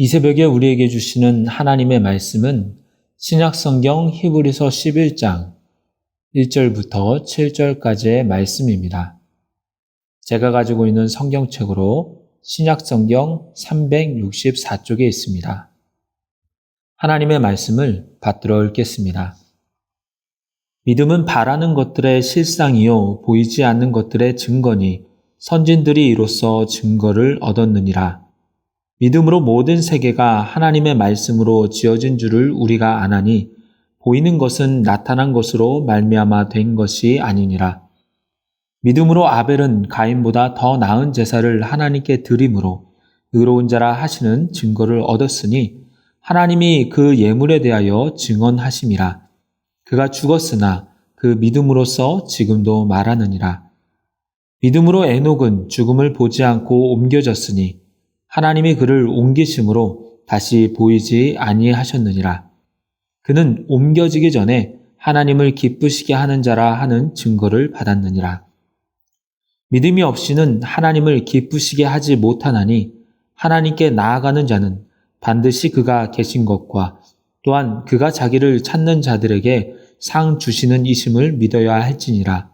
이 새벽에 우리에게 주시는 하나님의 말씀은 신약성경 히브리서 11장 1절부터 7절까지의 말씀입니다. 제가 가지고 있는 성경책으로 신약성경 364쪽에 있습니다. 하나님의 말씀을 받들어 읽겠습니다. 믿음은 바라는 것들의 실상이요 보이지 않는 것들의 증거니 선진들이 이로써 증거를 얻었느니라. 믿음으로 모든 세계가 하나님의 말씀으로 지어진 줄을 우리가 아나니 보이는 것은 나타난 것으로 말미암아 된 것이 아니니라. 믿음으로 아벨은 가인보다 더 나은 제사를 하나님께 드림으로 의로운 자라 하시는 증거를 얻었으니 하나님이 그 예물에 대하여 증언하심이라. 그가 죽었으나 그 믿음으로써 지금도 말하느니라. 믿음으로 에녹은 죽음을 보지 않고 옮겨졌으니 하나님이 그를 옮기심으로 다시 보이지 아니하셨느니라. 그는 옮겨지기 전에 하나님을 기쁘시게 하는 자라 하는 증거를 받았느니라. 믿음이 없이는 하나님을 기쁘시게 하지 못하나니 하나님께 나아가는 자는 반드시 그가 계신 것과 또한 그가 자기를 찾는 자들에게 상 주시는 이심을 믿어야 할지니라.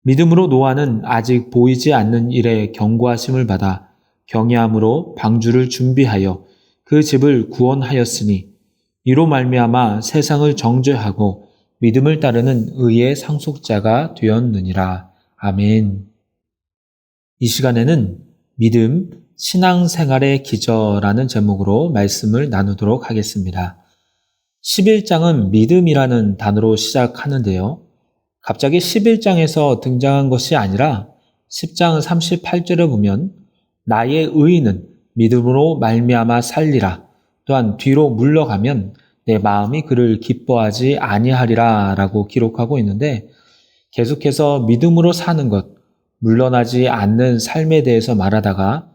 믿음으로 노아는 아직 보이지 않는 일에 경고하심을 받아 경외함으로 방주를 준비하여 그 집을 구원하였으니 이로 말미암아 세상을 정죄하고 믿음을 따르는 의의 상속자가 되었느니라. 아멘. 이 시간에는 믿음, 신앙생활의 기저라는 제목으로 말씀을 나누도록 하겠습니다. 11장은 믿음이라는 단어로 시작하는데요. 갑자기 11장에서 등장한 것이 아니라 10장 38절에 보면 나의 의인은 믿음으로 말미암아 살리라. 또한 뒤로 물러가면 내 마음이 그를 기뻐하지 아니하리라 라고 기록하고 있는데 계속해서 믿음으로 사는 것, 물러나지 않는 삶에 대해서 말하다가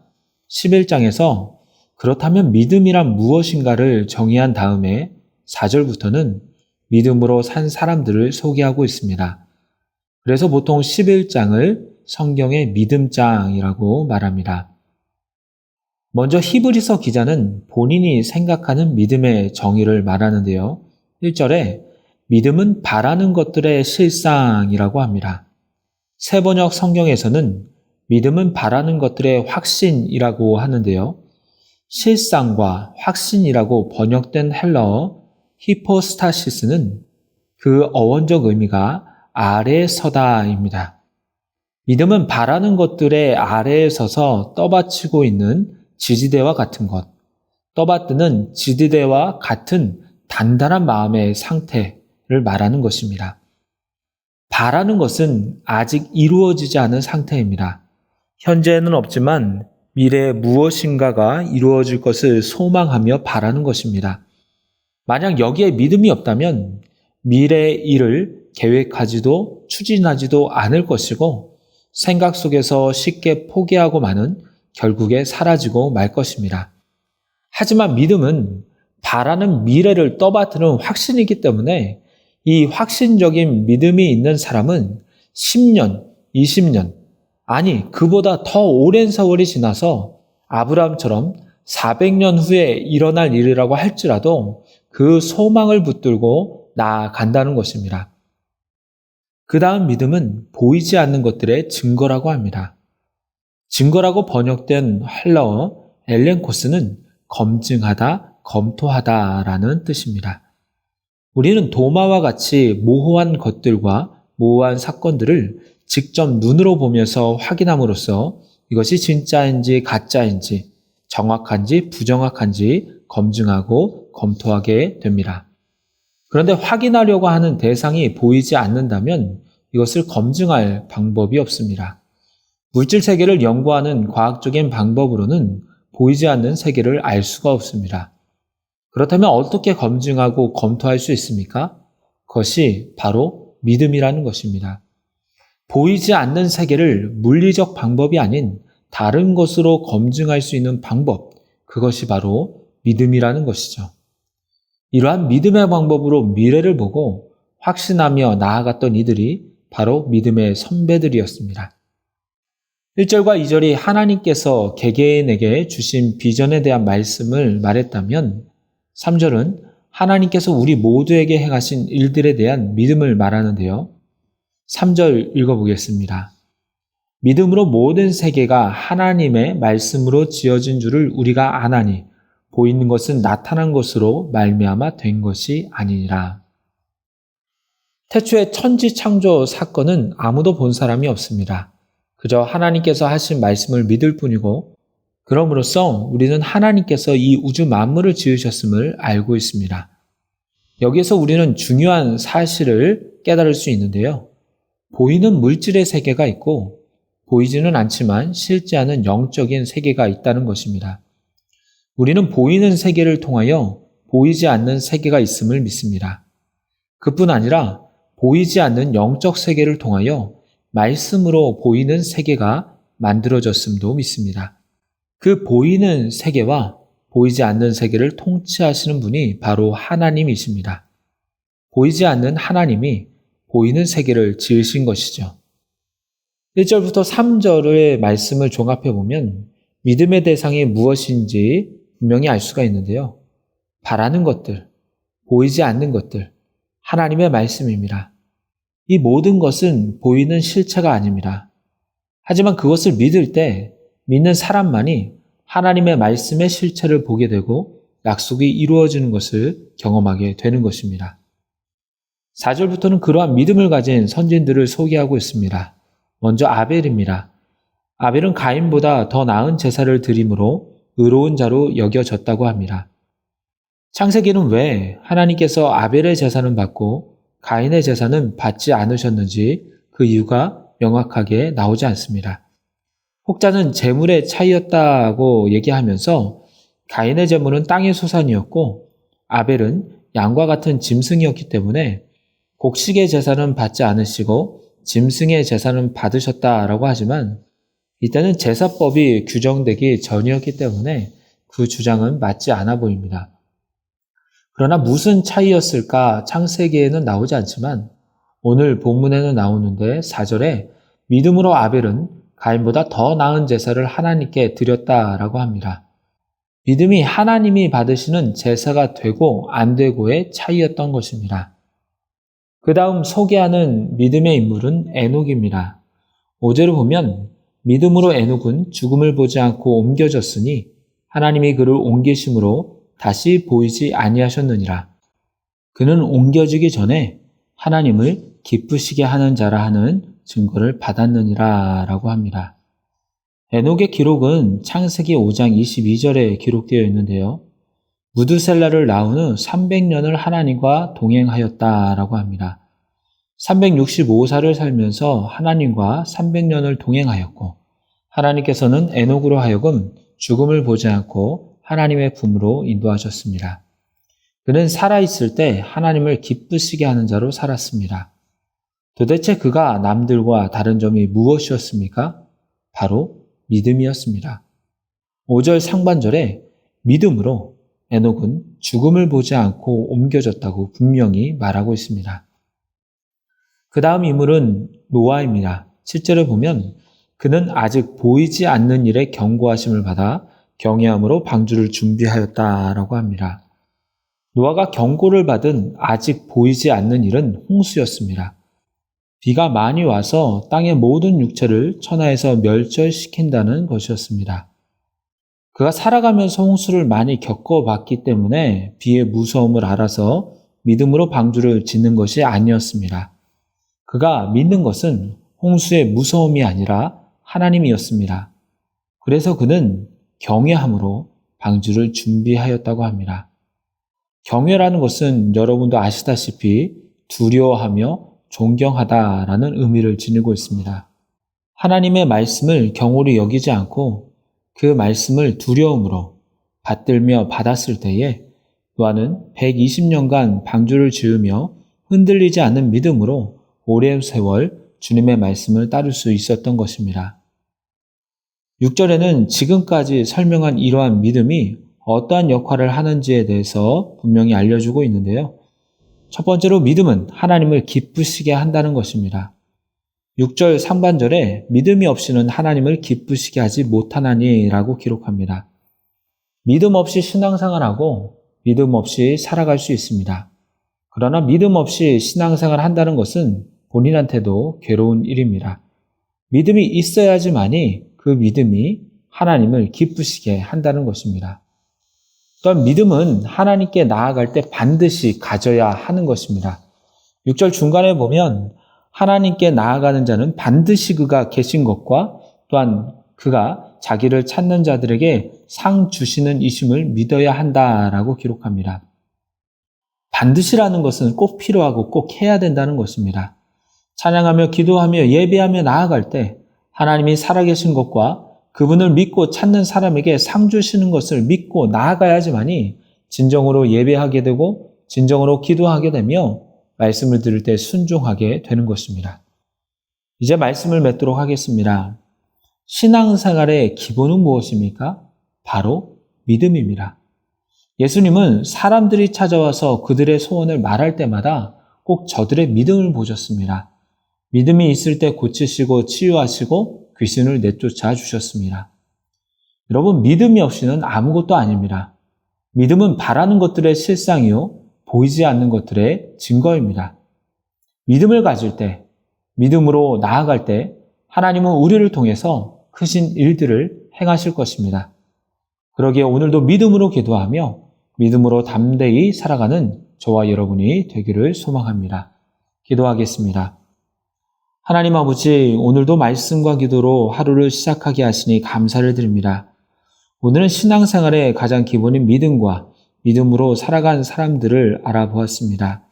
11장에서 그렇다면 믿음이란 무엇인가를 정의한 다음에 4절부터는 믿음으로 산 사람들을 소개하고 있습니다. 그래서 보통 11장을 성경의 믿음장이라고 말합니다. 먼저 히브리서 기자는 본인이 생각하는 믿음의 정의를 말하는데요. 1절에 믿음은 바라는 것들의 실상이라고 합니다. 새번역 성경에서는 믿음은 바라는 것들의 확신이라고 하는데요. 실상과 확신이라고 번역된 헬러어 히포스타시스는 그 어원적 의미가 아래에 서다입니다. 믿음은 바라는 것들의 아래에 서서 떠받치고 있는 지지대와 같은 것, 떠받드는 지지대와 같은 단단한 마음의 상태를 말하는 것입니다. 바라는 것은 아직 이루어지지 않은 상태입니다. 현재는 없지만 미래에 무엇인가가 이루어질 것을 소망하며 바라는 것입니다. 만약 여기에 믿음이 없다면 미래의 일을 계획하지도 추진하지도 않을 것이고 생각 속에서 쉽게 포기하고 마는 결국에 사라지고 말 것입니다. 하지만 믿음은 바라는 미래를 떠받드는 확신이기 때문에 이 확신적인 믿음이 있는 사람은 10년, 20년, 아니 그보다 더 오랜 세월이 지나서 아브라함처럼 400년 후에 일어날 일이라고 할지라도 그 소망을 붙들고 나아간다는 것입니다. 그 다음 믿음은 보이지 않는 것들의 증거라고 합니다. 증거라고 번역된 헬러어 엘렌코스는 검증하다, 검토하다라는 뜻입니다. 우리는 도마와 같이 모호한 것들과 모호한 사건들을 직접 눈으로 보면서 확인함으로써 이것이 진짜인지 가짜인지 정확한지 부정확한지 검증하고 검토하게 됩니다. 그런데 확인하려고 하는 대상이 보이지 않는다면 이것을 검증할 방법이 없습니다. 물질 세계를 연구하는 과학적인 방법으로는 보이지 않는 세계를 알 수가 없습니다. 그렇다면 어떻게 검증하고 검토할 수 있습니까? 그것이 바로 믿음이라는 것입니다. 보이지 않는 세계를 물리적 방법이 아닌 다른 것으로 검증할 수 있는 방법, 그것이 바로 믿음이라는 것이죠. 이러한 믿음의 방법으로 미래를 보고 확신하며 나아갔던 이들이 바로 믿음의 선배들이었습니다. 1절과 2절이 하나님께서 개개인에게 주신 비전에 대한 말씀을 말했다면 3절은 하나님께서 우리 모두에게 행하신 일들에 대한 믿음을 말하는데요. 3절 읽어보겠습니다. 믿음으로 모든 세계가 하나님의 말씀으로 지어진 줄을 우리가 아나니 보이는 것은 나타난 것으로 말미암아 된 것이 아니니라. 태초의 천지 창조 사건은 아무도 본 사람이 없습니다. 그저 하나님께서 하신 말씀을 믿을 뿐이고 그럼으로써 우리는 하나님께서 이 우주 만물을 지으셨음을 알고 있습니다. 여기에서 우리는 중요한 사실을 깨달을 수 있는데요. 보이는 물질의 세계가 있고 보이지는 않지만 실제하는 영적인 세계가 있다는 것입니다. 우리는 보이는 세계를 통하여 보이지 않는 세계가 있음을 믿습니다. 그뿐 아니라 보이지 않는 영적 세계를 통하여 말씀으로 보이는 세계가 만들어졌음도 믿습니다. 그 보이는 세계와 보이지 않는 세계를 통치하시는 분이 바로 하나님이십니다. 보이지 않는 하나님이 보이는 세계를 지으신 것이죠. 1절부터 3절의 말씀을 종합해 보면 믿음의 대상이 무엇인지 분명히 알 수가 있는데요. 바라는 것들, 보이지 않는 것들, 하나님의 말씀입니다. 이 모든 것은 보이는 실체가 아닙니다. 하지만 그것을 믿을 때 믿는 사람만이 하나님의 말씀의 실체를 보게 되고 약속이 이루어지는 것을 경험하게 되는 것입니다. 4절부터는 그러한 믿음을 가진 선진들을 소개하고 있습니다. 먼저 아벨입니다. 아벨은 가인보다 더 나은 제사를 드림으로 의로운 자로 여겨졌다고 합니다. 창세기는 왜 하나님께서 아벨의 제사는 받고 가인의 제사는 받지 않으셨는지 그 이유가 명확하게 나오지 않습니다. 혹자는 재물의 차이였다고 얘기하면서 가인의 재물은 땅의 소산이었고 아벨은 양과 같은 짐승이었기 때문에 곡식의 제사는 받지 않으시고 짐승의 제사는 받으셨다라고 하지만 이때는 제사법이 규정되기 전이었기 때문에 그 주장은 맞지 않아 보입니다. 그러나 무슨 차이였을까 창세기에는 나오지 않지만 오늘 본문에는 나오는데 4절에 믿음으로 아벨은 가인보다 더 나은 제사를 하나님께 드렸다라고 합니다. 믿음이 하나님이 받으시는 제사가 되고 안 되고의 차이였던 것입니다. 그 다음 소개하는 믿음의 인물은 에녹입니다. 5절을 보면 믿음으로 에녹은 죽음을 보지 않고 옮겨졌으니 하나님이 그를 옮기심으로 다시 보이지 아니하셨느니라. 그는 옮겨지기 전에 하나님을 기쁘시게 하는 자라 하는 증거를 받았느니라 라고 합니다. 에녹의 기록은 창세기 5장 22절에 기록되어 있는데요. 무드셀라를 낳은 후 300년을 하나님과 동행하였다라고 합니다. 365살을 살면서 하나님과 300년을 동행하였고 하나님께서는 에녹으로 하여금 죽음을 보지 않고 하나님의 품으로 인도하셨습니다. 그는 살아있을 때 하나님을 기쁘시게 하는 자로 살았습니다. 도대체 그가 남들과 다른 점이 무엇이었습니까? 바로 믿음이었습니다. 5절 상반절에 믿음으로 에녹은 죽음을 보지 않고 옮겨졌다고 분명히 말하고 있습니다. 그 다음 인물은 노아입니다. 7절을 보면 그는 아직 보이지 않는 일에 경고하심을 받아 경외함으로 방주를 준비하였다라고 합니다. 노아가 경고를 받은 아직 보이지 않는 일은 홍수였습니다. 비가 많이 와서 땅의 모든 육체를 천하에서 멸절시킨다는 것이었습니다. 그가 살아가면서 홍수를 많이 겪어봤기 때문에 비의 무서움을 알아서 믿음으로 방주를 짓는 것이 아니었습니다. 그가 믿는 것은 홍수의 무서움이 아니라 하나님이었습니다. 그래서 그는 경외함으로 방주를 준비하였다고 합니다. 경외라는 것은 여러분도 아시다시피 두려워하며 존경하다라는 의미를 지니고 있습니다. 하나님의 말씀을 경홀히 여기지 않고 그 말씀을 두려움으로 받들며 받았을 때에 노아는 120년간 방주를 지으며 흔들리지 않는 믿음으로 오랜 세월 주님의 말씀을 따를 수 있었던 것입니다. 6절에는 지금까지 설명한 이러한 믿음이 어떠한 역할을 하는지에 대해서 분명히 알려주고 있는데요. 첫 번째로 믿음은 하나님을 기쁘시게 한다는 것입니다. 6절 상반절에 믿음이 없이는 하나님을 기쁘시게 하지 못하나니라고 기록합니다. 믿음 없이 신앙생활하고 믿음 없이 살아갈 수 있습니다. 그러나 믿음 없이 신앙생활 한다는 것은 본인한테도 괴로운 일입니다. 믿음이 있어야지만이 그 믿음이 하나님을 기쁘시게 한다는 것입니다. 또한 믿음은 하나님께 나아갈 때 반드시 가져야 하는 것입니다. 6절 중간에 보면 하나님께 나아가는 자는 반드시 그가 계신 것과 또한 그가 자기를 찾는 자들에게 상 주시는 이심을 믿어야 한다라고 기록합니다. 반드시라는 것은 꼭 필요하고 꼭 해야 된다는 것입니다. 찬양하며 기도하며 예배하며 나아갈 때 하나님이 살아계신 것과 그분을 믿고 찾는 사람에게 상 주시는 것을 믿고 나아가야지만이 진정으로 예배하게 되고 진정으로 기도하게 되며 말씀을 들을 때 순종하게 되는 것입니다. 이제 말씀을 맺도록 하겠습니다. 신앙생활의 기본은 무엇입니까? 바로 믿음입니다. 예수님은 사람들이 찾아와서 그들의 소원을 말할 때마다 꼭 저들의 믿음을 보셨습니다. 믿음이 있을 때 고치시고 치유하시고 귀신을 내쫓아 주셨습니다. 여러분, 믿음이 없이는 아무것도 아닙니다. 믿음은 바라는 것들의 실상이요, 보이지 않는 것들의 증거입니다. 믿음을 가질 때, 믿음으로 나아갈 때 하나님은 우리를 통해서 크신 일들을 행하실 것입니다. 그러기에 오늘도 믿음으로 기도하며 믿음으로 담대히 살아가는 저와 여러분이 되기를 소망합니다. 기도하겠습니다. 하나님 아버지, 오늘도 말씀과 기도로 하루를 시작하게 하시니 감사를 드립니다. 오늘은 신앙생활의 가장 기본인 믿음과 믿음으로 살아간 사람들을 알아보았습니다.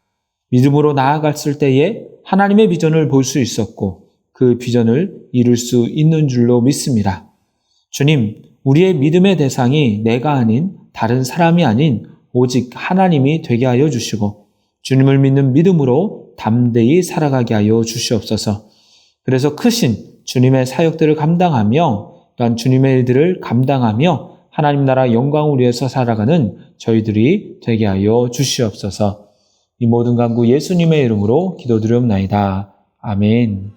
믿음으로 나아갔을 때에 하나님의 비전을 볼 수 있었고 그 비전을 이룰 수 있는 줄로 믿습니다. 주님, 우리의 믿음의 대상이 내가 아닌 다른 사람이 아닌 오직 하나님이 되게 하여 주시고 주님을 믿는 믿음으로 담대히 살아가게 하여 주시옵소서. 그래서 크신 주님의 사역들을 감당하며 또한 주님의 일들을 감당하며 하나님 나라 영광을 위해서 살아가는 저희들이 되게 하여 주시옵소서. 이 모든 간구 예수님의 이름으로 기도드리옵나이다. 아멘.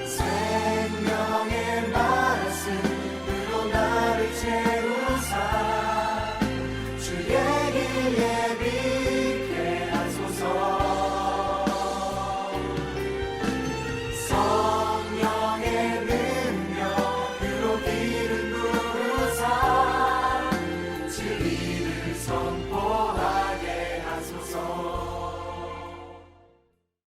생명의 말씀으로 나를 채우사 주의 길 예비케 하소서. 성령의 능력으로 길을 부으사 진리를 선포